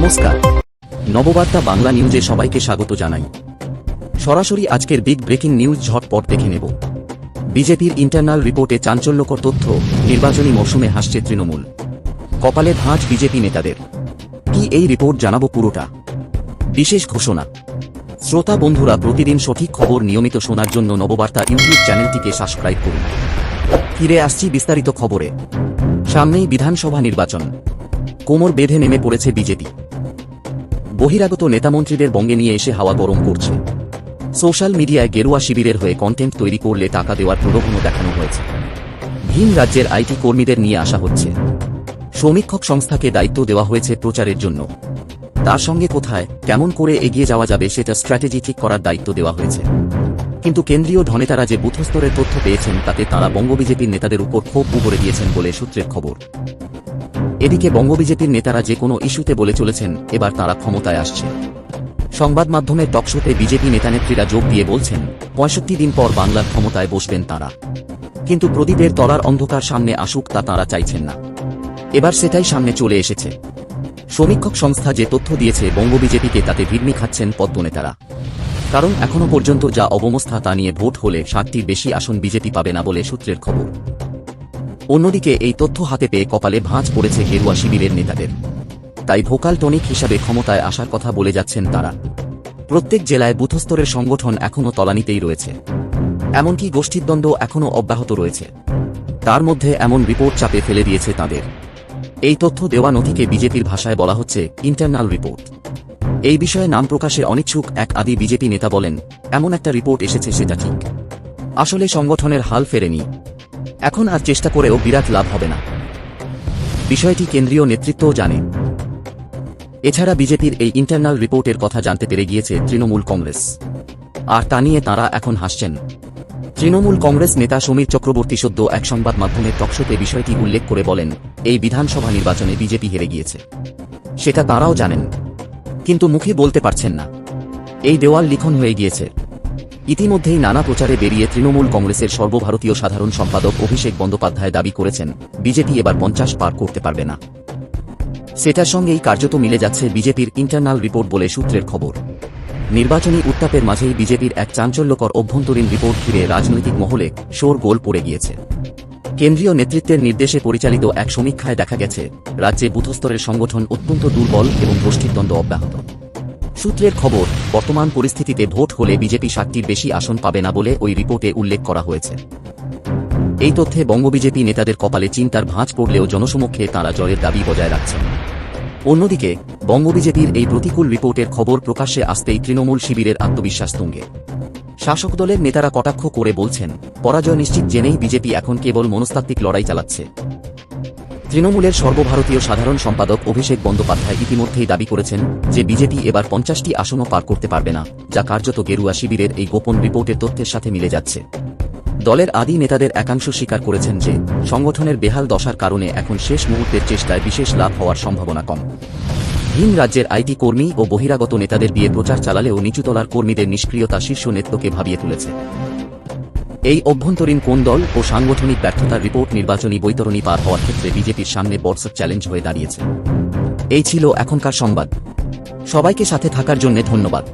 নমস্কার, নববার্তা বাংলা নিউজে সবাইকে স্বাগত জানাই। সরাসরি আজকের বিগ ব্রেকিং নিউজ ঝটপট দেখে নেব। বিজেপির ইন্টারনাল রিপোর্টে চাঞ্চল্যকর তথ্য, নির্বাচনী মৌসুমে হাসছে তৃণমূল, কপালে ভাঁজ বিজেপি নেতাদের। কি এই রিপোর্ট জানাবো পুরোটা। বিশেষ ঘোষণা। শ্রোতা বন্ধুরা, প্রতিদিন সঠিক খবর নিয়মিত শোনার জন্য নববার্তা ইউটিউব চ্যানেলটিকে সাবস্ক্রাইব করুন। ফিরে আসছি বিস্তারিত খবরে। সামনেই বিধানসভা নির্বাচন, কোমর বেঁধে নেমে পড়েছে বিজেপি। বহিরাগত নেতামন্ত্রীদের বঙ্গে নিয়ে এসে হাওয়া গরম করছে। সোশ্যাল মিডিয়ায় গেরুয়া শিবিরের হয়ে কন্টেন্ট তৈরি করলে টাকা দেওয়ার প্রলোভনও দেখানো হয়েছে। ভিন রাজ্যের আইটি কর্মীদের নিয়ে আসা হচ্ছে। সমীক্ষক সংস্থাকে দায়িত্ব দেওয়া হয়েছে প্রচারের জন্য। তার সঙ্গে কোথায় কেমন করে এগিয়ে যাওয়া যাবে সেটা স্ট্র্যাটেজি ঠিক করার দায়িত্ব দেওয়া হয়েছে। কিন্তু কেন্দ্রীয় ধনেতারা যে বুথস্তরের তথ্য পেয়েছেন তাতে তাঁরা বঙ্গ বিজেপির নেতাদের উপর ক্ষোভ উগরে দিয়েছেন বলে সূত্রের খবর। এদিকে বঙ্গ বিজেপির নেতারা যে কোনো ইস্যুতে বলে চলেছেন এবার তাঁরা ক্ষমতায় আসছে। সংবাদ মাধ্যমের টকশোতে বিজেপি নেতানেত্রীরা যোগ দিয়ে বলছেন ৬৫ দিন পর বাংলার ক্ষমতায় বসবেন তাঁরা। কিন্তু প্রদীপের তলার অন্ধকার সামনে আসুক তা তাঁরা চাইছেন না। এবার সেটাই সামনে চলে এসেছে। সমীক্ষক সংস্থা যে তথ্য দিয়েছে বঙ্গ বিজেপিকে, তাতে ভিড়মি খাচ্ছেন পদ্মনেতারা। কারণ এখনও পর্যন্ত যা অবস্থা তা নিয়ে ভোট হলে ৬০টির বেশি আসন বিজেপি পাবে না বলে সূত্রের খবর। অন্যদিকে এই তথ্য হাতে পেয়ে কপালে ভাঁজ পড়েছে গেরুয়া শিবিরের নেতাদের। তাই ভোকাল টনিক হিসাবে ক্ষমতায় আসার কথা বলে যাচ্ছেন তারা। প্রত্যেক জেলায় বুথস্তরের সংগঠন এখনও তলানিতেই রয়েছে, এমনকি গোষ্ঠীদ্বন্দ্ব এখনও অব্যাহত রয়েছে। তার মধ্যে এমন রিপোর্ট চাপে ফেলে দিয়েছে তাদের। এই তথ্য দেওয়া নথিকে বিজেপির ভাষায় বলা হচ্ছে ইন্টারনাল রিপোর্ট। এই বিষয়ে নাম প্রকাশে অনিচ্ছুক এক আদি বিজেপি নেতা বলেন, এমন একটা রিপোর্ট এসেছে সেটা ঠিক। আসলে সংগঠনের হাল ফেরেনি, এখন আর চেষ্টা করেও বিরাট লাভ হবে না। বিষয়টি কেন্দ্রীয় নেতৃত্বও জানে। এছাড়া বিজেপির এই ইন্টারনাল রিপোর্টের কথা জানতে পেরে গিয়েছে তৃণমূল কংগ্রেস, আর তা নিয়ে তাঁরা এখন হাসছেন। তৃণমূল কংগ্রেস নেতা সমীর চক্রবর্তী সদ্য এক সংবাদ মাধ্যমের টকশোতে বিষয়টি উল্লেখ করে বলেন, এই বিধানসভা নির্বাচনে বিজেপি হেরে গিয়েছে, সেটা তাঁরাও জানেন, কিন্তু মুখে বলতে পারছেন না। এই দেওয়াল লিখন হয়ে গিয়েছে। ইতিমধ্যেই নানা প্রচারে বেরিয়ে তৃণমূল কংগ্রেসের সর্বভারতীয় সাধারণ সম্পাদক অভিষেক বন্দ্যোপাধ্যায় দাবি করেছেন বিজেপি এবার ৫০ পার করতে পারবে না। সেটার সঙ্গেই কার্যত মিলে যাচ্ছে বিজেপির ইন্টারনাল রিপোর্ট বলে সূত্রের খবর। নির্বাচনী উত্তাপের মাঝেই বিজেপির এক চাঞ্চল্যকর অভ্যন্তরীণ রিপোর্ট ঘিরে রাজনৈতিক মহলে শোরগোল পড়ে গিয়েছে। কেন্দ্রীয় নেতৃত্বের নির্দেশে পরিচালিত এক সমীক্ষায় দেখা গেছে রাজ্যে বুথস্তরের সংগঠন অত্যন্ত দুর্বল এবং গোষ্ঠীদ্বন্দ্ব অব্যাহত। সূত্রের খবর, বর্তমান পরিস্থিতিতে ভোট হলে বিজেপি ৬০টির বেশি আসন পাবে না বলে ওই রিপোর্টে উল্লেখ করা হয়েছে। এই তথ্যে বঙ্গ বিজেপি নেতাদের কপালে চিন্তার ভাঁজ পড়লেও জনসমক্ষে তাঁরা জয়ের দাবি বজায় রাখছেন। অন্যদিকে বঙ্গ বিজেপির এই প্রতিকূল রিপোর্টের খবর প্রকাশ্যে আসতেই তৃণমূল শিবিরের আত্মবিশ্বাস তুঙ্গে। শাসক দলের নেতারা কটাক্ষ করে বলছেন, পরাজয় নিশ্চিত জেনেই বিজেপি এখন কেবল মনস্তাত্ত্বিক লড়াই চালাচ্ছে। তৃণমূলের সর্বভারতীয় সাধারণ সম্পাদক অভিষেক বন্দ্যোপাধ্যায় ইতিমধ্যেই দাবি করেছেন যে বিজেপি এবার ৫০টি আসনও পার করতে পারবে না, যা কার্যত গেরুয়া শিবিরের এই গোপন রিপোর্টের তথ্যের সাথে মিলে যাচ্ছে। দলের আদি নেতাদের একাংশ স্বীকার করেছেন যে সংগঠনের বেহাল দশার কারণে এখন শেষ মুহূর্তের চেষ্টায় বিশেষ লাভ হওয়ার সম্ভাবনা কম। ভিন রাজ্যের আইটি কর্মী ও বহিরাগত নেতাদের দিয়ে প্রচার চালালেও নিচুতলার কর্মীদের নিষ্ক্রিয়তা শীর্ষ নেতৃত্বকে ভাবিয়ে তুলেছে। এই অভ্যন্তরীণ কোন্দল ও সাংগঠনিক ব্যর্থতার রিপোর্ট নির্বাচনী বৈতরণী পার হওয়ার ক্ষেত্রে বিজেপির সামনে বড় চ্যালেঞ্জ হয়ে দাঁড়িয়েছে। এই ছিল এখনকার সংবাদ। সবাইকে সাথে থাকার জন্য ধন্যবাদ।